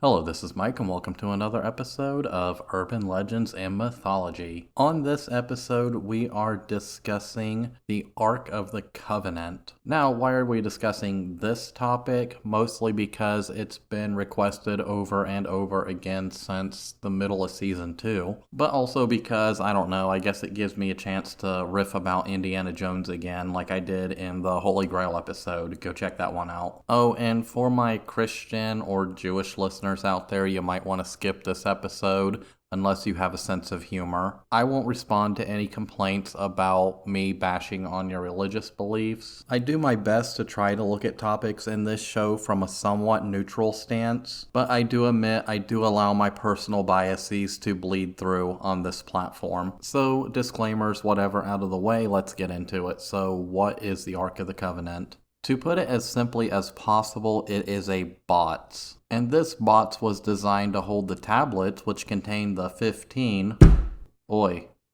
Hello, this is Mike, and welcome to another episode of Urban Legends and Mythology. On this episode, we are discussing the Ark of the Covenant. Now, why are we discussing this topic? Mostly because it's been requested over and over again since the middle of Season 2, but also because, I don't know, I guess it gives me a chance to riff about Indiana Jones again, like I did in the Holy Grail episode. Go check that one out. Oh, and for my Christian or Jewish listeners out there, you might want to skip this episode unless you have a sense of humor. I won't respond to any complaints about me bashing on your religious beliefs. I do my best to try to look at topics in this show from a somewhat neutral stance, but I do admit I do allow my personal biases to bleed through on this platform. So, disclaimers, whatever, out of the way, let's get into it. So, what is the Ark of the Covenant? To put it as simply as possible, it is a bots. And this bots was designed to hold the tablets, which contain the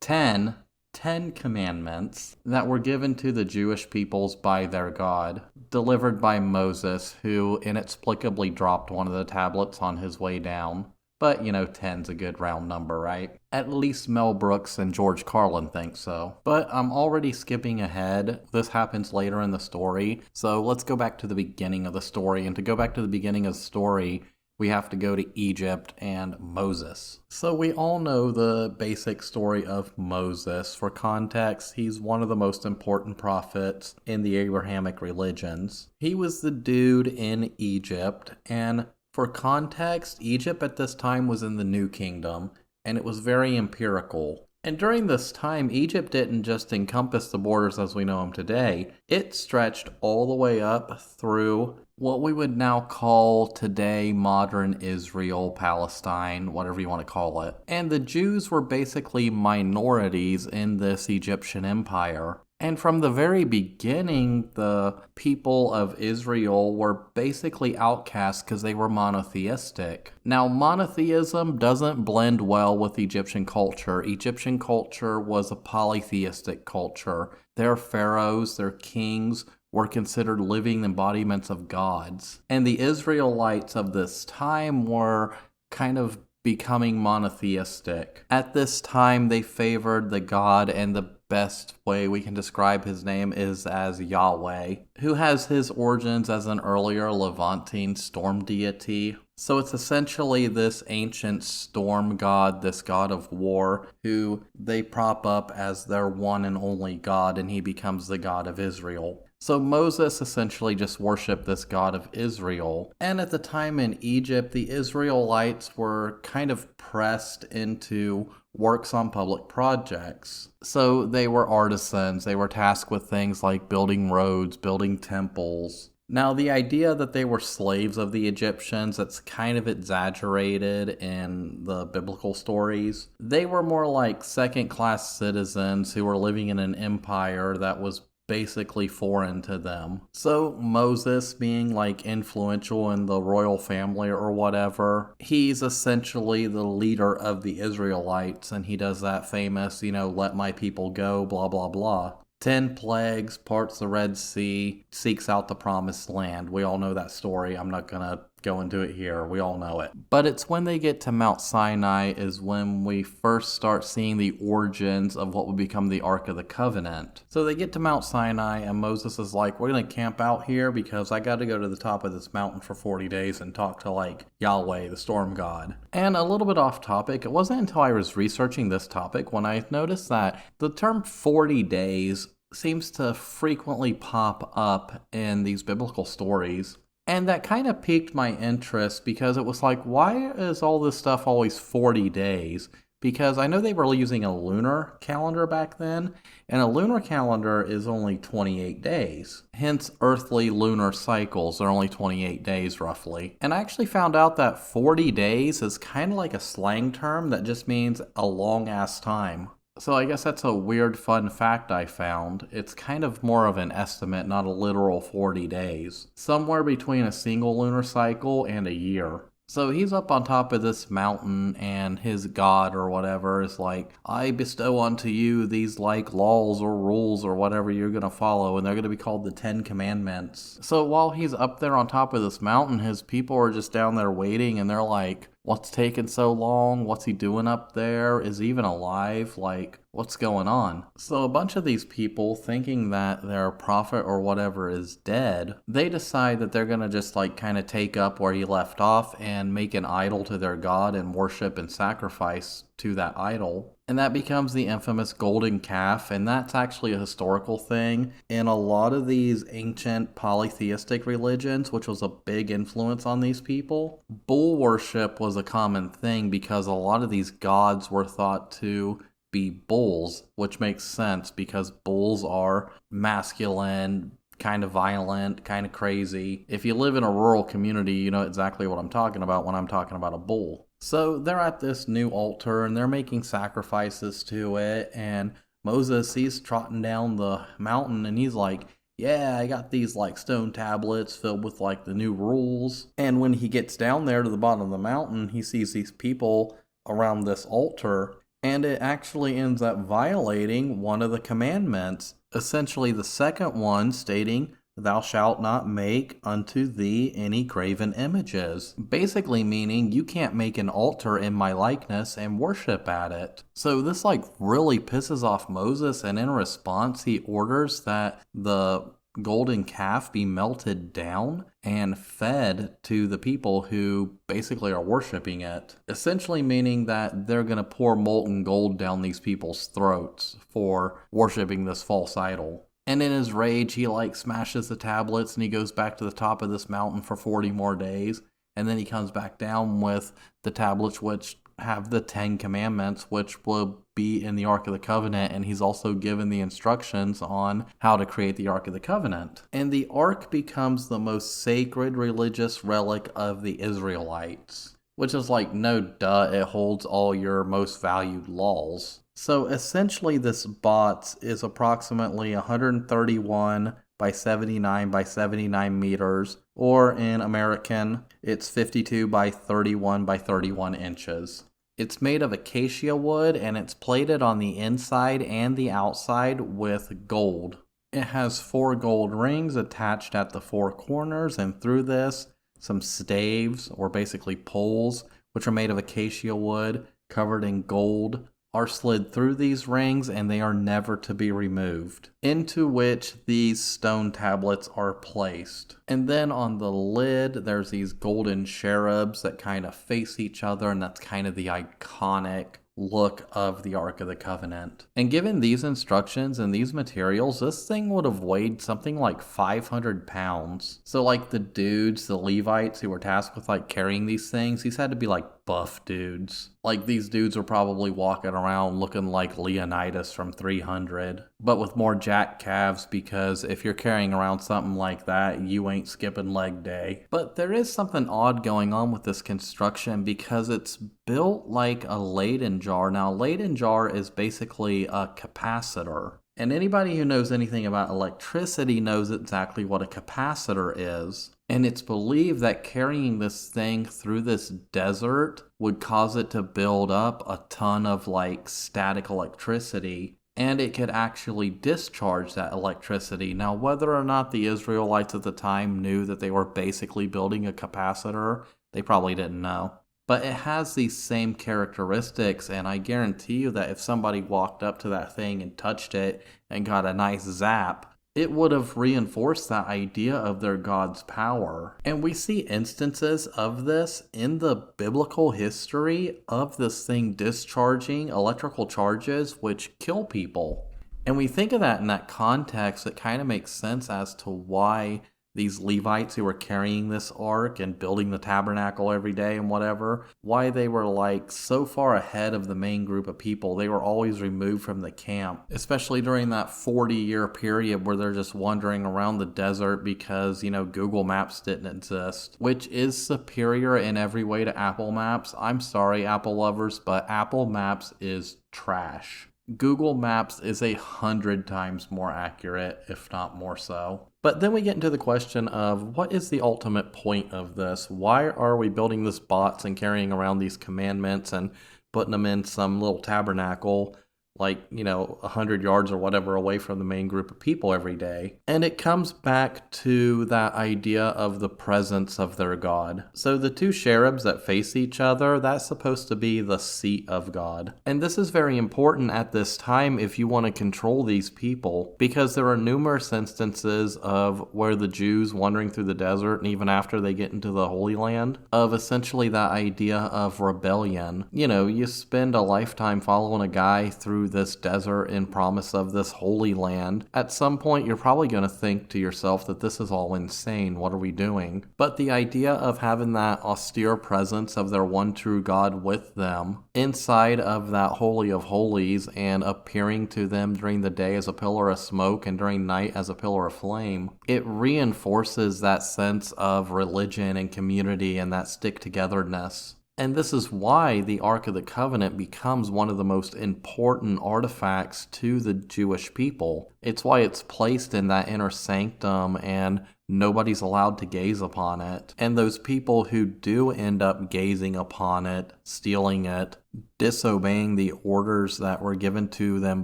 10 commandments that were given to the Jewish peoples by their God, delivered by Moses, who inexplicably dropped one of the tablets on his way down. But, 10's a good round number, right? At least Mel Brooks and George Carlin think so. But I'm already skipping ahead. This happens later in the story. So let's go back to the beginning of the story. And to go back to the beginning of the story, we have to go to Egypt and Moses. So we all know the basic story of Moses. For context, he's one of the most important prophets in the Abrahamic religions. He was the dude in Egypt, and for context, Egypt at this time was in the New Kingdom, and it was very empirical. And during this time, Egypt didn't just encompass the borders as we know them today. It stretched all the way up through what we would now call today modern Israel, Palestine, whatever you want to call it. And the Jews were basically minorities in this Egyptian empire. And from the very beginning, the people of Israel were basically outcasts because they were monotheistic. Now, monotheism doesn't blend well with Egyptian culture. Egyptian culture was a polytheistic culture. Their pharaohs, their kings, were considered living embodiments of gods. And the Israelites of this time were kind of becoming monotheistic. At this time, they favored the God, and the best way we can describe his name is as Yahweh, who has his origins as an earlier Levantine storm deity. So it's essentially this ancient storm god, this god of war, who they prop up as their one and only god, and he becomes the God of Israel. So Moses essentially just worshipped this God of Israel. And at the time in Egypt, the Israelites were kind of pressed into works on public projects. So they were artisans. They were tasked with things like building roads, building temples. Now, the idea that they were slaves of the Egyptians, that's kind of exaggerated in the biblical stories. They were more like second-class citizens who were living in an empire that was basically foreign to them. So Moses, being like influential in the royal family or whatever, he's essentially the leader of the Israelites, and he does that famous, let my people go, blah, blah, blah. 10 plagues, parts the Red Sea, seeks out the promised land. We all know that story. I'm not going to go into it here. We all know it. But it's when they get to Mount Sinai is when we first start seeing the origins of what would become the Ark of the Covenant. So they get to Mount Sinai, and Moses is like, we're going to camp out here because I got to go to the top of this mountain for 40 days and talk to Yahweh, the storm god. And a little bit off topic, it wasn't until I was researching this topic when I noticed that the term 40 days seems to frequently pop up in these biblical stories. And that kind of piqued my interest because it was like, why is all this stuff always 40 days? Because I know they were using a lunar calendar back then, and a lunar calendar is only 28 days. Hence, earthly lunar cycles are only 28 days roughly. And I actually found out that 40 days is kind of like a slang term that just means a long-ass time. So I guess that's a weird fun fact I found. It's kind of more of an estimate, not a literal 40 days. Somewhere between a single lunar cycle and a year. So he's up on top of this mountain, and his god or whatever is like, I bestow unto you these like laws or rules or whatever you're going to follow, and they're going to be called the 10 Commandments. So while he's up there on top of this mountain, his people are just down there waiting, and they're like, what's taking so long? What's he doing up there? Is he even alive? Like, what's going on? So a bunch of these people, thinking that their prophet or whatever is dead, they decide that they're gonna just like kind of take up where he left off and make an idol to their god and worship and sacrifice to that idol. And that becomes the infamous golden calf, and that's actually a historical thing. In a lot of these ancient polytheistic religions, which was a big influence on these people, bull worship was a common thing because a lot of these gods were thought to be bulls, which makes sense because bulls are masculine, kind of violent, kind of crazy. If you live in a rural community, you know exactly what I'm talking about when I'm talking about a bull. So they're at this new altar and they're making sacrifices to it, and Moses, he's trotting down the mountain and he's like, yeah, I got these like stone tablets filled with like the new rules. And when he gets down there to the bottom of the mountain, he sees these people around this altar, and it actually ends up violating one of the commandments. Essentially, the second one stating, thou shalt not make unto thee any graven images. Basically meaning you can't make an altar in my likeness and worship at it. So this like really pisses off Moses, and in response he orders that the golden calf be melted down and fed to the people who basically are worshiping it. Essentially meaning that they're going to pour molten gold down these people's throats for worshiping this false idol. And in his rage, he like smashes the tablets and he goes back to the top of this mountain for 40 more days. And then he comes back down with the tablets which have the 10 Commandments, which will be in the Ark of the Covenant. And he's also given the instructions on how to create the Ark of the Covenant. And the Ark becomes the most sacred religious relic of the Israelites, which is like, no duh, it holds all your most valued laws. So essentially this box is approximately 131 by 79 by 79 meters, or in American, it's 52 by 31 by 31 inches. It's made of acacia wood, and it's plated on the inside and the outside with gold. It has 4 gold rings attached at the 4 corners, and through this, some staves, or basically poles, which are made of acacia wood covered in gold, are slid through these rings, and they are never to be removed, into which these stone tablets are placed. And then on the lid, there's these golden cherubs that kind of face each other, and that's kind of the iconic look of the Ark of the Covenant. And given these instructions and these materials, this thing would have weighed something like 500 pounds. So like the dudes, the Levites who were tasked with like carrying these things, these had to be like buff dudes. Like these dudes were probably walking around looking like Leonidas from 300, but with more jacked calves, because if you're carrying around something like that, you ain't skipping leg day. But there is something odd going on with this construction because it's built like a Leyden jar. Now, a Leyden jar is basically a capacitor. And anybody who knows anything about electricity knows exactly what a capacitor is. And it's believed that carrying this thing through this desert would cause it to build up a ton of like static electricity, and it could actually discharge that electricity. Now, whether or not the Israelites at the time knew that they were basically building a capacitor, they probably didn't know. But it has these same characteristics, and I guarantee you that if somebody walked up to that thing and touched it and got a nice zap, it would have reinforced that idea of their God's power. And we see instances of this in the biblical history of this thing discharging electrical charges which kill people. And we think of that in that context, it kind of makes sense as to why these Levites who were carrying this ark and building the tabernacle every day and whatever, why they were like so far ahead of the main group of people. They were always removed from the camp, especially during that 40-year period where they're just wandering around the desert because, Google Maps didn't exist, which is superior in every way to Apple Maps. I'm sorry, Apple lovers, but Apple Maps is trash. Google Maps is 100 times more accurate, if not more so. But then we get into the question of what is the ultimate point of this? Why are we building this box and carrying around these commandments and putting them in some little tabernacle, like, 100 yards or whatever away from the main group of people every day? And it comes back to that idea of the presence of their God. So the two cherubs that face each other, that's supposed to be the seat of God. And this is very important at this time if you want to control these people, because there are numerous instances of where the Jews wandering through the desert, and even after they get into the Holy Land, of essentially that idea of rebellion. You spend a lifetime following a guy through this desert in promise of this holy land. At some point, you're probably going to think to yourself that this is all insane. What are we doing? But the idea of having that austere presence of their one true God with them inside of that Holy of Holies and appearing to them during the day as a pillar of smoke and during night as a pillar of flame, it reinforces that sense of religion and community and that stick-togetherness. And this is why the Ark of the Covenant becomes one of the most important artifacts to the Jewish people. It's why it's placed in that inner sanctum and nobody's allowed to gaze upon it. And those people who do end up gazing upon it, stealing it, disobeying the orders that were given to them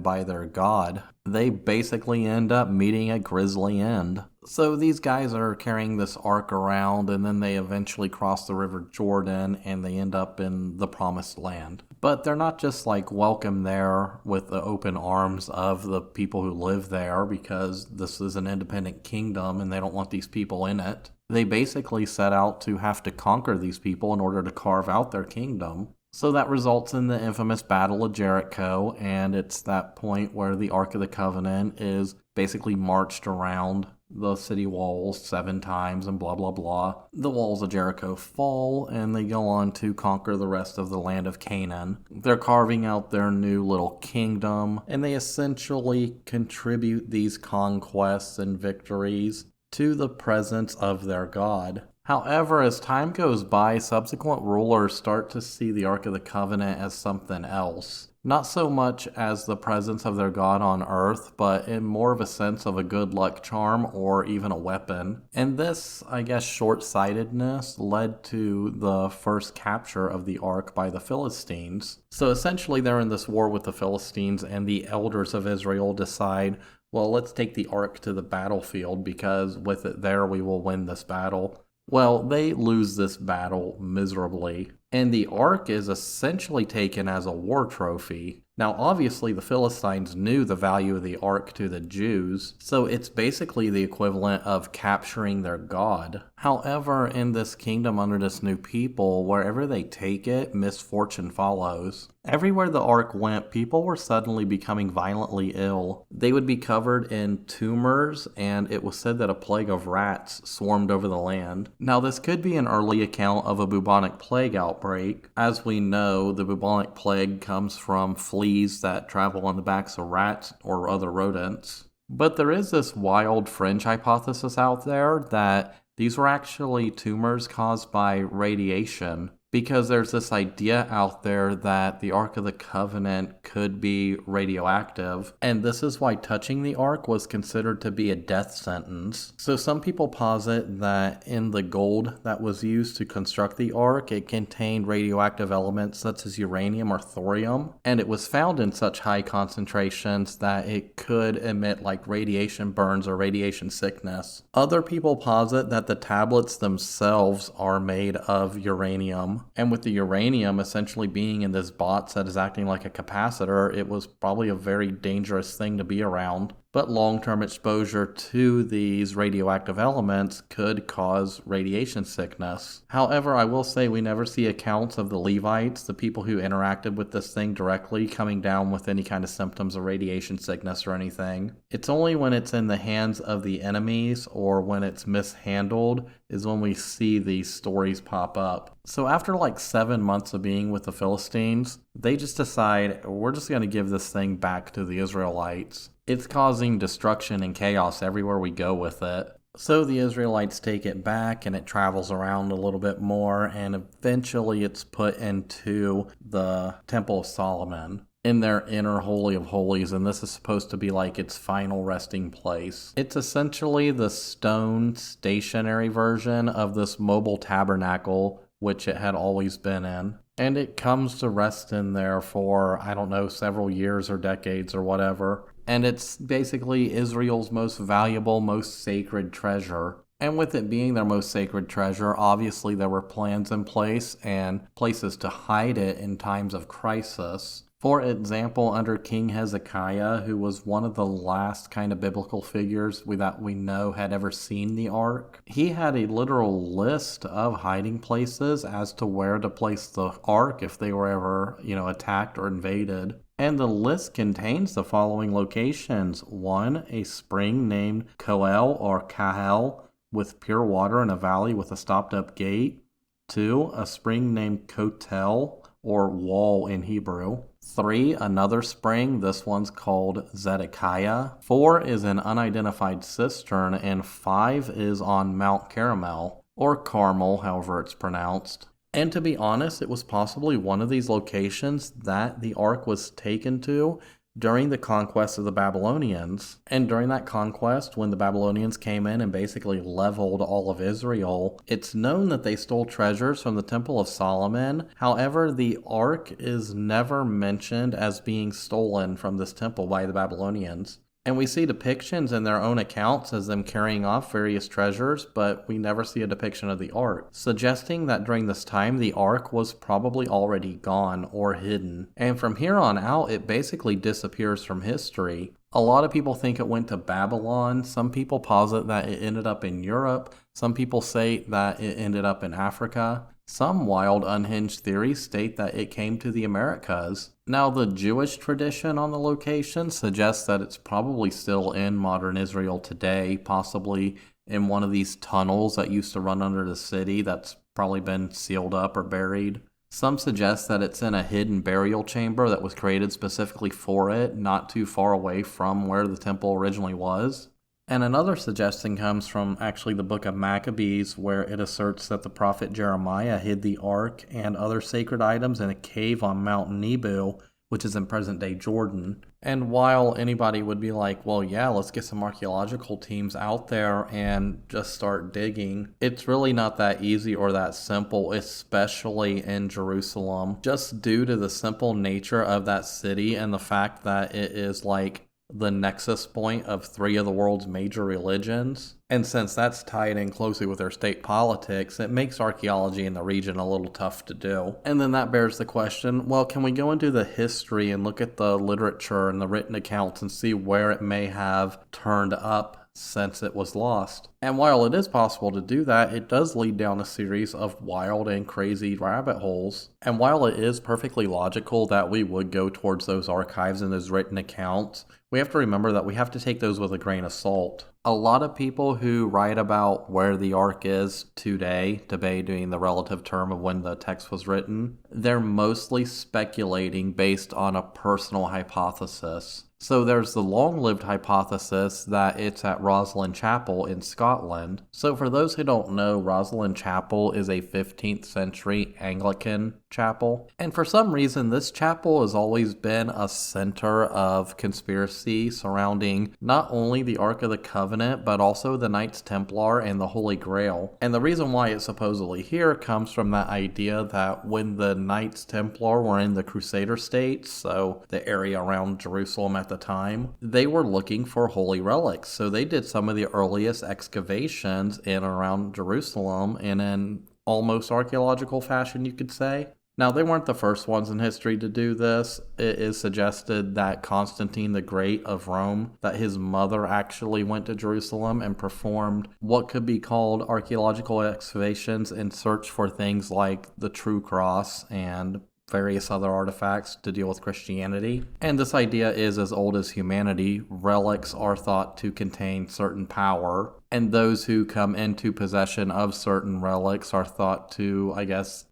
by their God, they basically end up meeting a grisly end. So these guys are carrying this ark around, and then they eventually cross the River Jordan, and they end up in the Promised Land. But they're not just welcome there with the open arms of the people who live there, because this is an independent kingdom and they don't want these people in it. They basically set out to have to conquer these people in order to carve out their kingdom. So that results in the infamous Battle of Jericho, and it's that point where the Ark of the Covenant is basically marched around the city walls 7 times and blah blah blah. The walls of Jericho fall and they go on to conquer the rest of the land of Canaan. They're carving out their new little kingdom, and they essentially contribute these conquests and victories to the presence of their God. However, as time goes by, subsequent rulers start to see the Ark of the Covenant as something else. Not so much as the presence of their God on earth, but in more of a sense of a good luck charm or even a weapon. And this, short-sightedness led to the first capture of the Ark by the Philistines. So essentially they're in this war with the Philistines, and the elders of Israel decide, well, let's take the Ark to the battlefield, because with it there we will win this battle. Well, they lose this battle miserably, and the Ark is essentially taken as a war trophy. Now, obviously, the Philistines knew the value of the Ark to the Jews, so it's basically the equivalent of capturing their God. However, in this kingdom under this new people, wherever they take it, misfortune follows. Everywhere the Ark went, people were suddenly becoming violently ill. They would be covered in tumors, and it was said that a plague of rats swarmed over the land. Now, this could be an early account of a bubonic plague outbreak. As we know, the bubonic plague comes from fleas that travel on the backs of rats or other rodents. But there is this wild fringe hypothesis out there that these were actually tumors caused by radiation, because there's this idea out there that the Ark of the Covenant could be radioactive, and this is why touching the Ark was considered to be a death sentence. So some people posit that in the gold that was used to construct the Ark, it contained radioactive elements such as uranium or thorium, and it was found in such high concentrations that it could emit radiation burns or radiation sickness. Other people posit that the tablets themselves are made of uranium. And with the uranium essentially being in this box that is acting like a capacitor, it was probably a very dangerous thing to be around. But long-term exposure to these radioactive elements could cause radiation sickness. However, I will say we never see accounts of the Levites, the people who interacted with this thing directly, coming down with any kind of symptoms of radiation sickness or anything. It's only when it's in the hands of the enemies or when it's mishandled is when we see these stories pop up. So after 7 months of being with the Philistines, they just decide, we're just going to give this thing back to the Israelites. It's causing destruction and chaos everywhere we go with it. So the Israelites take it back, and it travels around a little bit more, and eventually it's put into the Temple of Solomon. in their inner Holy of Holies, and this is supposed to be like its final resting place. It's essentially the stone stationary version of this mobile tabernacle, which it had always been in. And it comes to rest in there for, I don't know, several years or decades or whatever. And it's basically Israel's most valuable, most sacred treasure. And with it being their most sacred treasure, obviously there were plans in place and places to hide it in times of crisis. For example, under King Hezekiah, who was one of the last kind of biblical figures that we know had ever seen the ark, he had a literal list of hiding places as to where to place the ark if they were ever, attacked or invaded. And the list contains the following locations. 1, a spring named Koel or Kahel with pure water in a valley with a stopped-up gate. 2, a spring named Kotel or wall in Hebrew. 3, another spring. This one's called Zedekiah. 4 is an unidentified cistern. And 5 is on Mount Carmel, or Carmel, however it's pronounced. And to be honest, it was possibly one of these locations that the ark was taken to during the conquest of the Babylonians. And during that conquest, when the Babylonians came in and basically leveled all of Israel, it's known that they stole treasures from the Temple of Solomon. However, the ark is never mentioned as being stolen from this temple by the Babylonians. And we see depictions in their own accounts as them carrying off various treasures, but we never see a depiction of the ark, suggesting that during this time the ark was probably already gone or hidden. And from here on out, it basically disappears from history. A lot of people think it went to Babylon. Some people posit that it ended up in Europe. Some people say that it ended up in Africa. Some wild, unhinged theories state that it came to the Americas. Now, the Jewish tradition on the location suggests that it's probably still in modern Israel today, possibly in one of these tunnels that used to run under the city that's probably been sealed up or buried. Some suggest that it's in a hidden burial chamber that was created specifically for it, not too far away from where the temple originally was. And another suggestion comes from actually the book of Maccabees, where it asserts that the prophet Jeremiah hid the ark and other sacred items in a cave on Mount Nebo, which is in present-day Jordan. And while anybody would be like, well, yeah, let's get some archaeological teams out there and just start digging, it's really not that easy or that simple, especially in Jerusalem, just due to the simple nature of that city and the fact that it is like the nexus point of 3 of the world's major religions. And since that's tied in closely with their state politics, it makes archaeology in the region a little tough to do. And then that bears the question, well, can we go into the history and look at the literature and the written accounts and see where it may have turned up since it was lost? And while it is possible to do that, it does lead down a series of wild and crazy rabbit holes. And while it is perfectly logical that we would go towards those archives and those written accounts, we have to remember that we have to take those with a grain of salt. A lot of people who write about where the ark is today, debating the relative term of when the text was written, they're mostly speculating based on a personal hypothesis. So there's the long-lived hypothesis that it's at Rosslyn Chapel in Scotland. So for those who don't know, Rosslyn Chapel is a 15th century Anglican chapel. And for some reason, this chapel has always been a center of conspiracy surrounding not only the Ark of the Covenant, but also the Knights Templar and the Holy Grail. And the reason why it's supposedly here comes from that idea that when the Knights Templar were in the Crusader states, so the area around Jerusalem at the time, they were looking for holy relics. So they did some of the earliest excavations in and around Jerusalem in an almost archaeological fashion, you could say. Now, they weren't the first ones in history to do this. It is suggested that Constantine the Great of Rome, that his mother actually went to Jerusalem and performed what could be called archaeological excavations in search for things like the true cross and various other artifacts to deal with Christianity. And this idea is as old as humanity. Relics are thought to contain certain power, and those who come into possession of certain relics are thought to,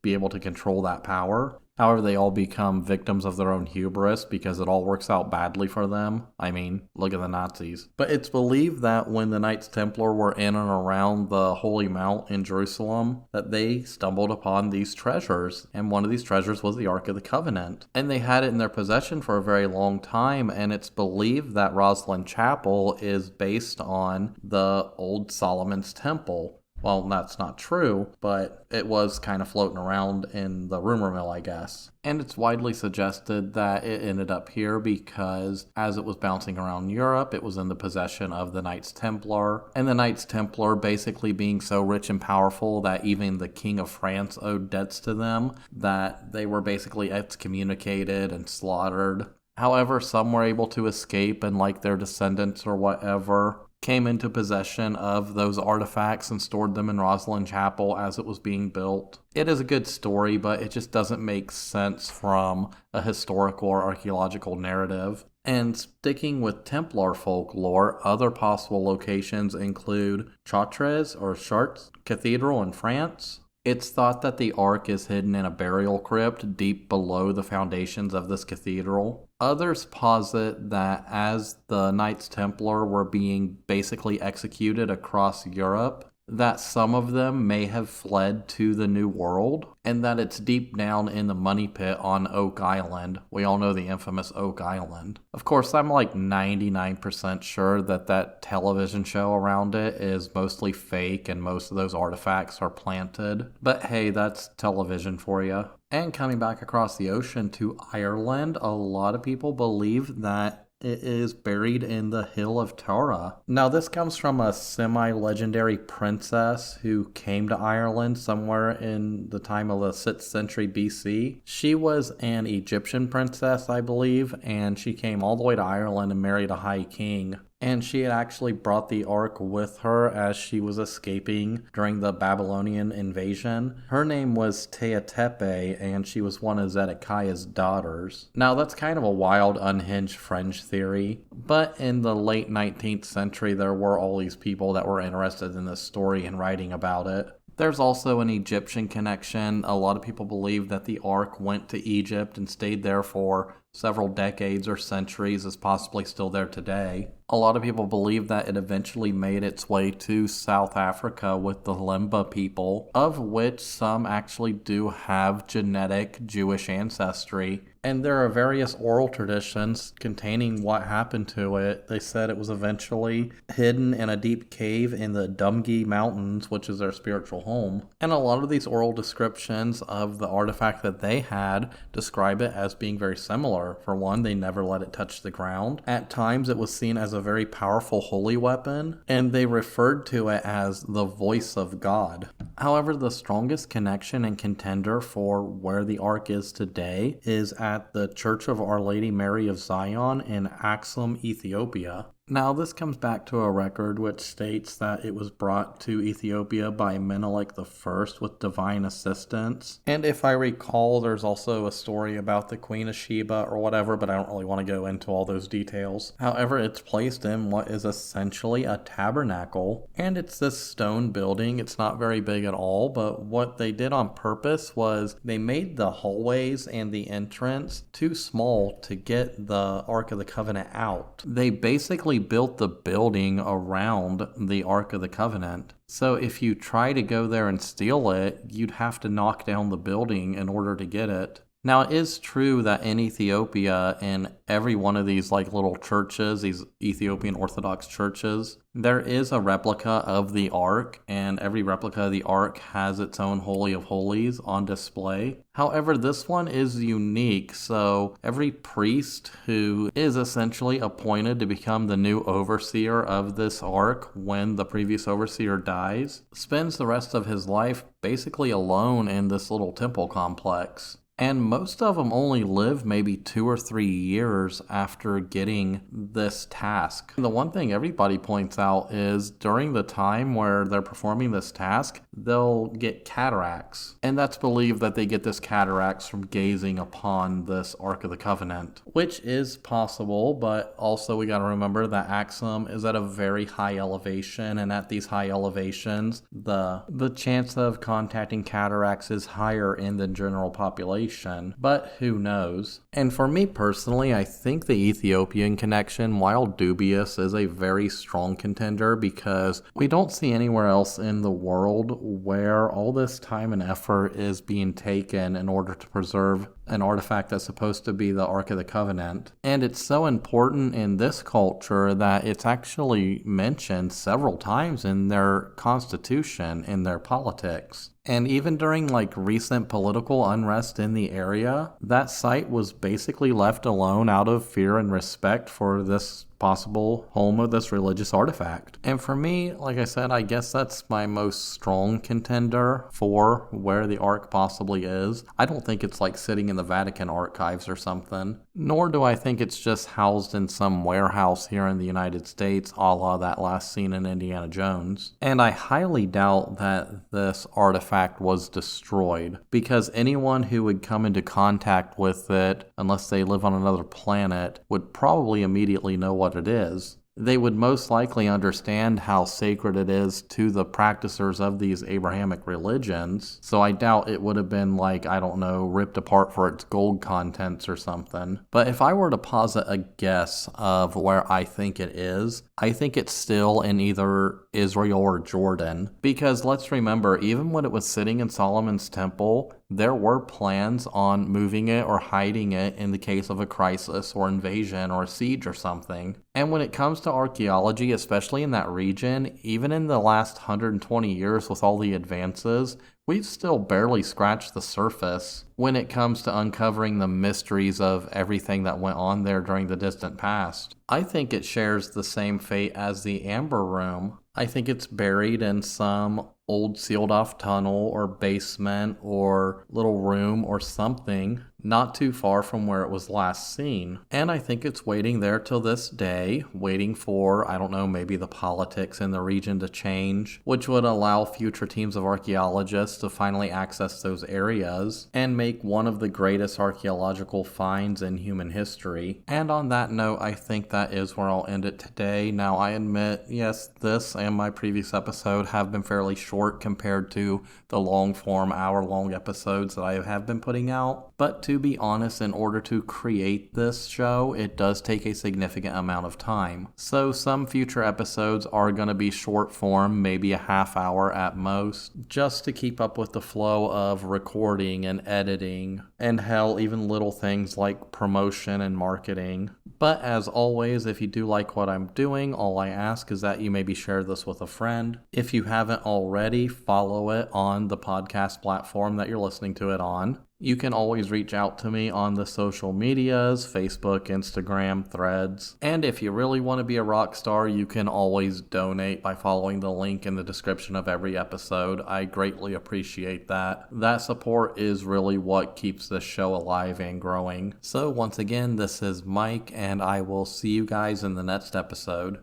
be able to control that power. However, they all become victims of their own hubris because it all works out badly for them. I mean, look at the Nazis. But it's believed that when the Knights Templar were in and around the Holy Mount in Jerusalem, that they stumbled upon these treasures, and one of these treasures was the Ark of the Covenant. And they had it in their possession for a very long time, and it's believed that Rosslyn Chapel is based on the old Solomon's Temple. Well, that's not true, but it was kind of floating around in the rumor mill, I guess. And it's widely suggested that it ended up here because as it was bouncing around Europe, it was in the possession of the Knights Templar. And the Knights Templar basically being so rich and powerful that even the King of France owed debts to them, that they were basically excommunicated and slaughtered. However, some were able to escape and, like their descendants or whatever, came into possession of those artifacts and stored them in Rosslyn Chapel as it was being built. It is a good story, but it just doesn't make sense from a historical or archaeological narrative. And sticking with Templar folklore, other possible locations include Chartres or Chartres Cathedral in France. It's thought that the Ark is hidden in a burial crypt deep below the foundations of this cathedral. Others posit that as the Knights Templar were being basically executed across Europe, that some of them may have fled to the New World, and that it's deep down in the money pit on Oak Island. We all know the infamous Oak Island. Of course, I'm like 99% sure that that television show around it is mostly fake and most of those artifacts are planted. But hey, that's television for you. And coming back across the ocean to Ireland, a lot of people believe that it is buried in the Hill of Tara. Now, this comes from a semi-legendary princess who came to Ireland somewhere in the time of the 6th century BC. She was an Egyptian princess, I believe, and she came all the way to Ireland and married a high king. And she had actually brought the Ark with her as she was escaping during the Babylonian invasion. Her name was Teotepe, and she was one of Zedekiah's daughters. Now, that's kind of a wild, unhinged fringe theory, but in the late 19th century, there were all these people that were interested in this story and writing about it. There's also an Egyptian connection. A lot of people believe that the Ark went to Egypt and stayed there for several decades or centuries, is possibly still there today. A lot of people believe that it eventually made its way to South Africa with the Limba people, of which some actually do have genetic Jewish ancestry. And there are various oral traditions containing what happened to it. They said it was eventually hidden in a deep cave in the Dumgi Mountains, which is their spiritual home. And a lot of these oral descriptions of the artifact that they had describe it as being very similar. For one, they never let it touch the ground. At times, it was seen as a very powerful holy weapon, and they referred to it as the voice of God. However, the strongest connection and contender for where the Ark is today is at the Church of Our Lady Mary of Zion in Axum, Ethiopia. Now, this comes back to a record which states that it was brought to Ethiopia by Menelik I with divine assistance. And if I recall, there's also a story about the Queen of Sheba or whatever, but I don't really want to go into all those details. However, it's placed in what is essentially a tabernacle, and it's this stone building. It's not very big at all, but what they did on purpose was they made the hallways and the entrance too small to get the Ark of the Covenant out. They basically built the building around the Ark of the Covenant. So if you try to go there and steal it, you'd have to knock down the building in order to get it. Now, it is true that in Ethiopia, in every one of these like little churches, these Ethiopian Orthodox churches, there is a replica of the Ark, and every replica of the Ark has its own Holy of Holies on display. However, this one is unique, so every priest who is essentially appointed to become the new overseer of this Ark when the previous overseer dies, spends the rest of his life basically alone in this little temple complex. And most of them only live maybe 2 or 3 years after getting this task. The one thing everybody points out is during the time where they're performing this task, they'll get cataracts. And that's believed that they get this cataracts from gazing upon this Ark of the Covenant, which is possible, but also we got to remember that Axum is at a very high elevation, and at these high elevations, the chance of contacting cataracts is higher in the general population. speculation, but who knows? And for me personally, I think the Ethiopian connection, while dubious, is a very strong contender because we don't see anywhere else in the world where all this time and effort is being taken in order to preserve an artifact that's supposed to be the Ark of the Covenant. And it's so important in this culture that it's actually mentioned several times in their constitution, in their politics. And even during recent political unrest in the area, that site was basically left alone out of fear and respect for this possible home of this religious artifact. And for me, like I said, I guess that's my most strong contender for where the Ark possibly is. I don't think it's sitting in the Vatican archives or something, nor do I think it's just housed in some warehouse here in the United States, a la that last scene in Indiana Jones. And I highly doubt that this artifact was destroyed, because anyone who would come into contact with it, unless they live on another planet, would probably immediately know what it is. They would most likely understand how sacred it is to the practicers of these Abrahamic religions, so I doubt it would have been ripped apart for its gold contents or something. But if I were to posit a guess of where I think it is, I think it's still in either Israel or Jordan, because let's remember, even when it was sitting in Solomon's temple, there were plans on moving it or hiding it in the case of a crisis or invasion or siege or something. And when it comes to archaeology, especially in that region, even in the last 120 years with all the advances, we've still barely scratched the surface when it comes to uncovering the mysteries of everything that went on there during the distant past. I think it shares the same fate as the Amber Room. I think it's buried in some old sealed off tunnel or basement or little room or something not too far from where it was last seen. And I think it's waiting there till this day, waiting for, maybe the politics in the region to change, which would allow future teams of archaeologists to finally access those areas and make one of the greatest archaeological finds in human history. And on that note, I think that is where I'll end it today. Now, I admit, yes, this and my previous episode have been fairly short compared to the long-form, hour-long episodes that I have been putting out. But to be honest, in order to create this show, it does take a significant amount of time. So some future episodes are going to be short form, maybe a half hour at most, just to keep up with the flow of recording and editing, and hell, even little things like promotion and marketing. But as always, if you do like what I'm doing, all I ask is that you maybe share this with a friend. If you haven't already, follow it on the podcast platform that you're listening to it on. You can always reach out to me on the social medias, Facebook, Instagram, Threads. And if you really want to be a rock star, you can always donate by following the link in the description of every episode. I greatly appreciate that. That support is really what keeps this show alive and growing. So once again, this is Mike, and I will see you guys in the next episode.